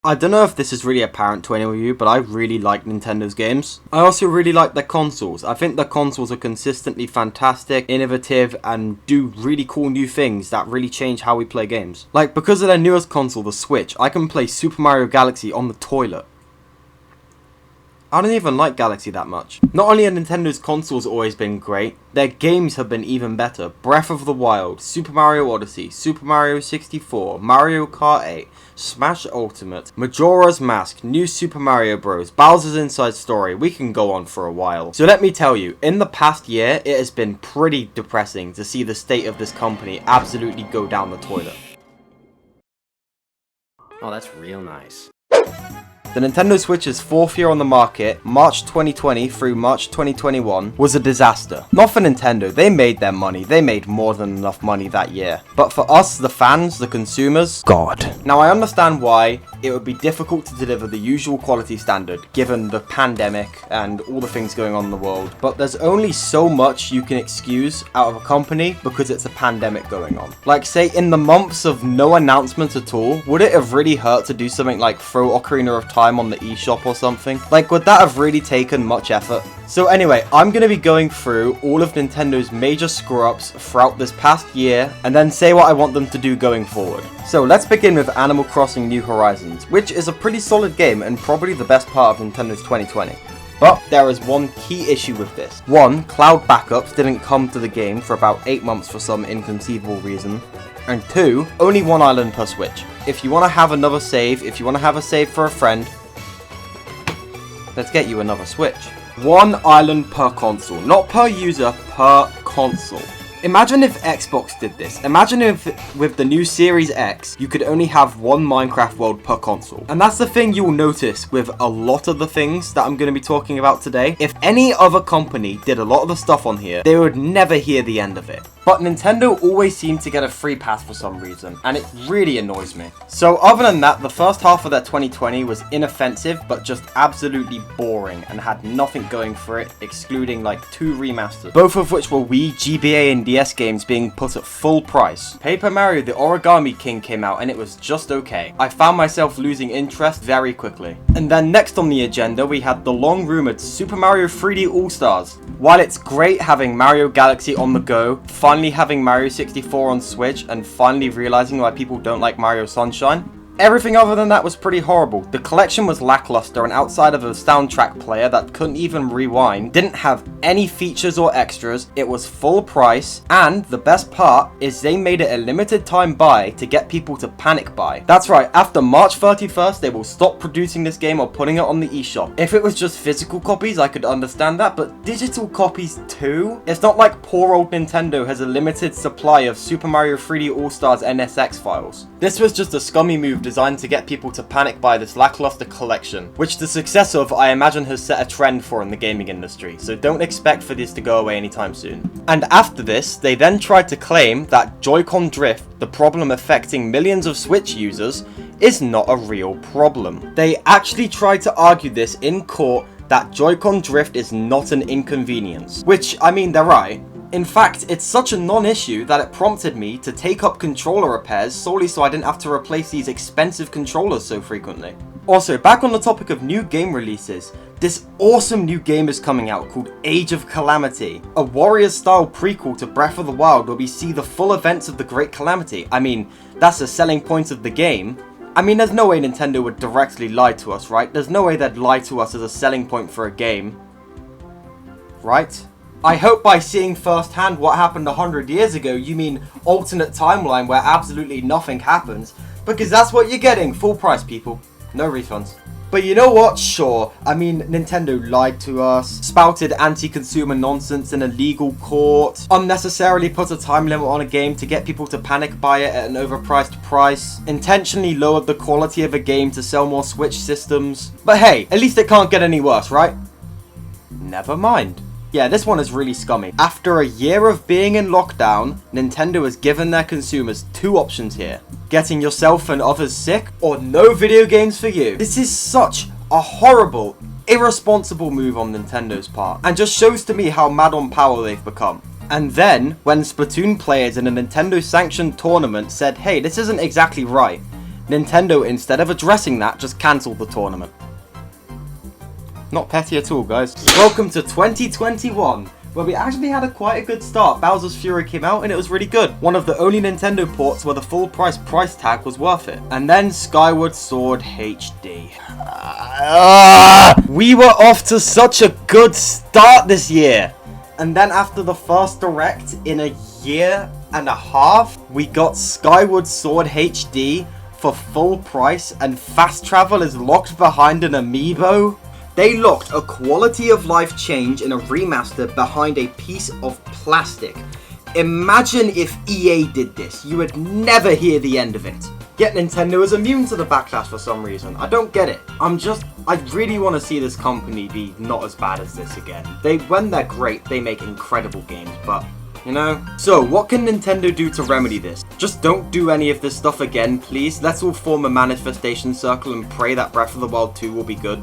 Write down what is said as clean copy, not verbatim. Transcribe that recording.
I don't know if this is really apparent to any of you, but I really like Nintendo's games. I also really like their consoles. I think their consoles are consistently fantastic, innovative, and do really cool new things that really change how we play games. Like, because of their newest console, the Switch, I can play Super Mario Galaxy on the toilet. I don't even like Galaxy that much. Not only have Nintendo's consoles always been great, their games have been even better. Breath of the Wild, Super Mario Odyssey, Super Mario 64, Mario Kart 8, Smash Ultimate, Majora's Mask, New Super Mario Bros, Bowser's Inside Story. We can go on for a while. So let me tell you, in the past year, it has been pretty depressing to see the state of this company absolutely go down the toilet. Oh, that's real nice. The Nintendo Switch's fourth year on the market, March 2020 through March 2021, was a disaster. Not for Nintendo, they made their money, they made more than enough money that year. But for us, the fans, the consumers, God. Now I understand why it would be difficult to deliver the usual quality standard, given the pandemic and all the things going on in the world, but there's only so much you can excuse out of a company because it's a pandemic going on. Like, say, in the months of no announcements at all, would it have really hurt to do something like throw Ocarina of Time on the eShop or something? Like, would that have really taken much effort? So anyway, I'm going to be going through all of Nintendo's major screw-ups throughout this past year, and then say what I want them to do going forward. So let's begin with Animal Crossing New Horizons, which is a pretty solid game and probably the best part of Nintendo's 2020. But there is one key issue with this. One, cloud backups didn't come to the game for about 8 months for some inconceivable reason. And two, only one island per Switch. If you want to have another save, if you want to have a save for a friend, let's get you another Switch. One island per console, not per user, per console. Imagine if Xbox did this. Imagine if with the new Series X, you could only have one Minecraft world per console. And that's the thing you'll notice with a lot of the things that I'm going to be talking about today. If any other company did a lot of the stuff on here, they would never hear the end of it. But Nintendo always seemed to get a free pass for some reason, and it really annoys me. So other than that, the first half of their 2020 was inoffensive, but just absolutely boring, and had nothing going for it, excluding like 2 remasters, both of which were Wii, GBA, and DS games being put at full price. Paper Mario The Origami King came out, and it was just okay. I found myself losing interest very quickly. And then next on the agenda, we had the long-rumored Super Mario 3D All-Stars. While it's great having Mario Galaxy on the go, finally having Mario 64 on Switch, and finally realizing why people don't like Mario Sunshine, everything other than that was pretty horrible. The collection was lackluster, and outside of a soundtrack player that couldn't even rewind, didn't have any features or extras, it was full price, and the best part is they made it a limited time buy to get people to panic buy. That's right, after March 31st, they will stop producing this game or putting it on the eShop. If it was just physical copies, I could understand that, but digital copies too? It's not like poor old Nintendo has a limited supply of Super Mario 3D All-Stars NSX files. This was just a scummy move designed to get people to panic buy this lackluster collection, which the success of, I imagine, has set a trend for in the gaming industry, so don't expect for this to go away anytime soon. And after this, they then tried to claim that Joy-Con drift, the problem affecting millions of Switch users, is not a real problem. They actually tried to argue this in court that Joy-Con drift is not an inconvenience, which, I mean, they're right. In fact, it's such a non-issue that it prompted me to take up controller repairs solely so I didn't have to replace these expensive controllers so frequently. Also, back on the topic of new game releases, this awesome new game is coming out called Age of Calamity, a Warriors-style prequel to Breath of the Wild where we see the full events of the Great Calamity. I mean, that's a selling point of the game. I mean, there's no way Nintendo would directly lie to us, right? There's no way they'd lie to us as a selling point for a game. Right? I hope by seeing firsthand what happened 100 years ago, you mean alternate timeline where absolutely nothing happens, because that's what you're getting, full price, people. No refunds. But you know what? Sure. I mean, Nintendo lied to us, spouted anti-consumer nonsense in a legal court, unnecessarily put a time limit on a game to get people to panic buy it at an overpriced price, intentionally lowered the quality of a game to sell more Switch systems. But hey, at least it can't get any worse, right? Never mind. Yeah, this one is really scummy. After a year of being in lockdown, Nintendo has given their consumers 2 options here. Getting yourself and others sick, or no video games for you. This is such a horrible, irresponsible move on Nintendo's part, and just shows to me how mad on power they've become. And then, when Splatoon players in a Nintendo-sanctioned tournament said, hey, this isn't exactly right, Nintendo, instead of addressing that, just cancelled the tournament. Not petty at all, guys. Welcome to 2021, where we actually had quite a good start. Bowser's Fury came out and it was really good. One of the only Nintendo ports where the full price tag was worth it. And then Skyward Sword HD. We were off to such a good start this year. And then after the first Direct in a year and a half, we got Skyward Sword HD for full price and fast travel is locked behind an amiibo. They locked a quality of life change in a remaster behind a piece of plastic. Imagine if EA did this. You would never hear the end of it. Yet Nintendo is immune to the backlash for some reason. I don't get it. I really want to see this company be not as bad as this again. When they're great, they make incredible games, but you know? So, what can Nintendo do to remedy this? Just don't do any of this stuff again, please. Let's all form a manifestation circle and pray that Breath of the Wild 2 will be good.